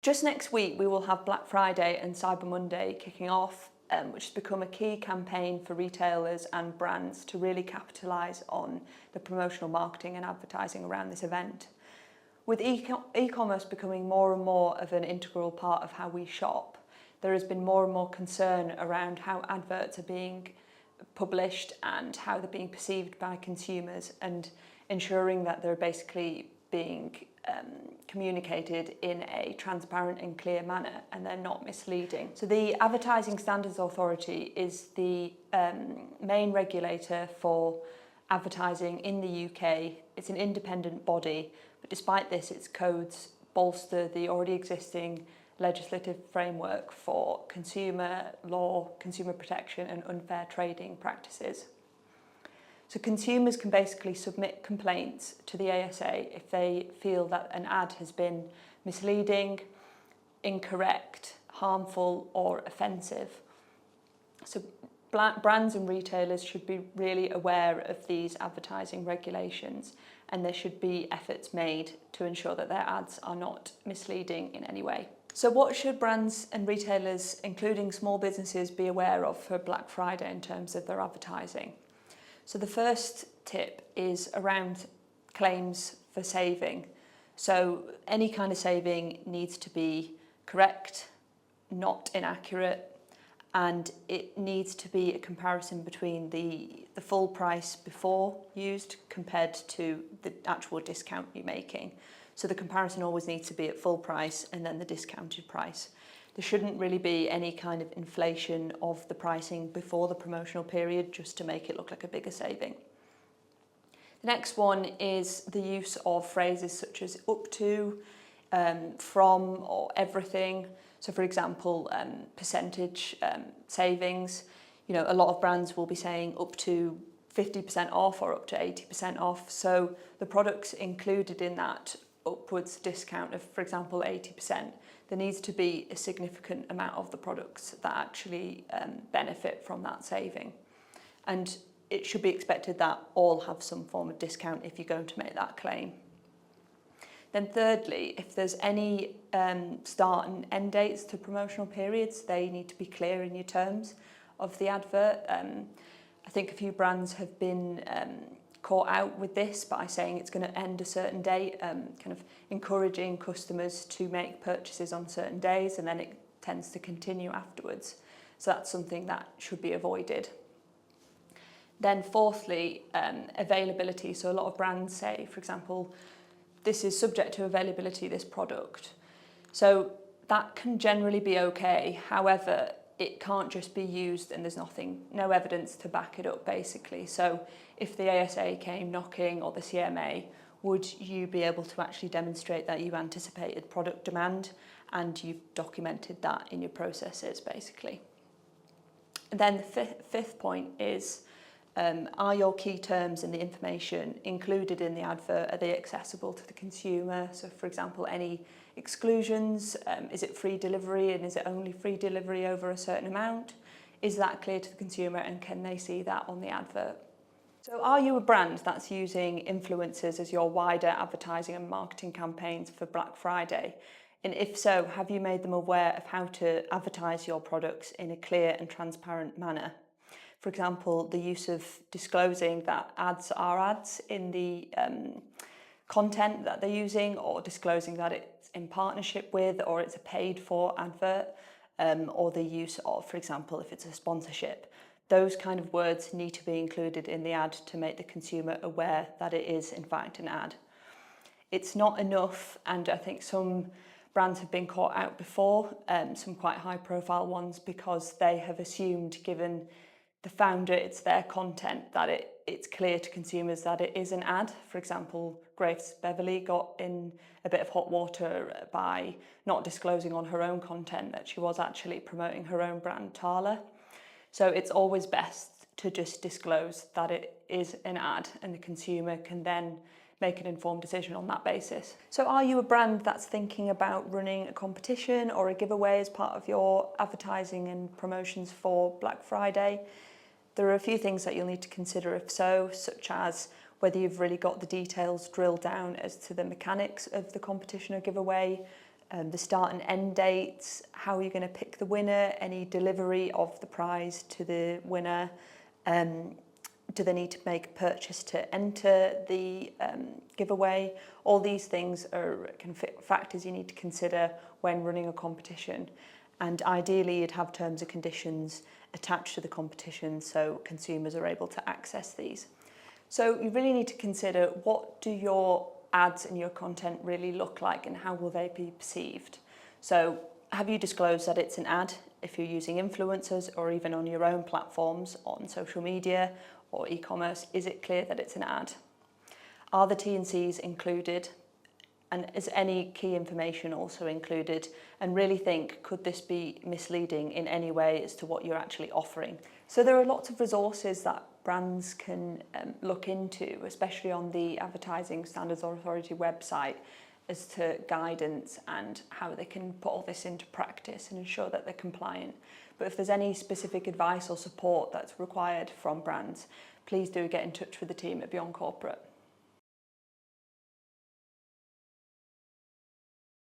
Just next week we will have Black Friday and Cyber Monday kicking off, which has become a key campaign for retailers and brands to really capitalise on the promotional marketing and advertising around this event. With e-commerce becoming more and more of an integral part of how we shop, there has been more and more concern around how adverts are being published and how they're being perceived by consumers, and ensuring that they're basically being communicated in a transparent and clear manner and they're not misleading. So the Advertising Standards Authority is the main regulator for advertising in the UK. It's an independent body, but despite this, its codes bolster the already existing legislative framework for consumer law, consumer protection and unfair trading practices. So consumers can basically submit complaints to the ASA if they feel that an ad has been misleading, incorrect, harmful or offensive. So brands and retailers should be really aware of these advertising regulations, and there should be efforts made to ensure that their ads are not misleading in any way. So what should brands and retailers, including small businesses, be aware of for Black Friday in terms of their advertising? So the first tip is around claims for saving. So any kind of saving needs to be correct, not inaccurate, and it needs to be a comparison between the full price before used compared to the actual discount you're making. So the comparison always needs to be at full price and then the discounted price. There shouldn't really be any kind of inflation of the pricing before the promotional period just to make it look like a bigger saving. The next one is the use of phrases such as up to, from or everything. So for example, percentage savings. You know, a lot of brands will be saying up to 50% off or up to 80% off. So the products included in that upwards discount of, for example, 80%, there needs to be a significant amount of the products that actually benefit from that saving. And it should be expected that all have some form of discount if you're going to make that claim. Then thirdly, if there's any start and end dates to promotional periods, they need to be clear in your terms of the advert. I think a few brands have been caught out with this by saying it's going to end a certain date, kind of encouraging customers to make purchases on certain days, and then it tends to continue afterwards. So that's something that should be avoided. Then fourthly, availability. So a lot of brands say, for example, this is subject to availability, this product. So that can generally be okay. However, it can't just be used and there's no evidence to back it up basically. So if the ASA came knocking or the CMA, would you be able to actually demonstrate that you anticipated product demand and you've documented that in your processes basically? And then the fifth point is, are your key terms and the information included in the advert, are they accessible to the consumer? So for example, any exclusions, is it free delivery and is it only free delivery over a certain amount? Is that clear to the consumer and can they see that on the advert? So are you a brand that's using influencers as your wider advertising and marketing campaigns for Black Friday? And if so, have you made them aware of how to advertise your products in a clear and transparent manner? For example, the use of disclosing that ads are ads in the content that they're using, or disclosing that it's in partnership with or it's a paid for advert, or the use of, for example, if it's a sponsorship. Those kind of words need to be included in the ad to make the consumer aware that it is in fact an ad. It's not enough, and I think some brands have been caught out before, some quite high profile ones, because they have assumed, given the founder, it's their content, that it's clear to consumers that it is an ad. For example, Grace Beverley got in a bit of hot water by not disclosing on her own content that she was actually promoting her own brand, Tala. So it's always best to just disclose that it is an ad and the consumer can then make an informed decision on that basis. So are you a brand that's thinking about running a competition or a giveaway as part of your advertising and promotions for Black Friday? There are a few things that you'll need to consider if so, such as whether you've really got the details drilled down as to the mechanics of the competition or giveaway, the start and end dates, how are you going to pick the winner, any delivery of the prize to the winner, do they need to make a purchase to enter the giveaway? All these things are factors you need to consider when running a competition. And ideally, you'd have terms and conditions attached to the competition so consumers are able to access these. So you really need to consider, what do your ads and your content really look like and how will they be perceived? So have you disclosed that it's an ad if you're using influencers or even on your own platforms on social media or e-commerce? Is it clear that it's an ad? Are the T&Cs included? And is any key information also included? And really think, could this be misleading in any way as to what you're actually offering? So there are lots of resources that brands can look into, especially on the Advertising Standards Authority website, as to guidance and how they can put all this into practice and ensure that they're compliant. But if there's any specific advice or support that's required from brands, please do get in touch with the team at Beyond Corporate.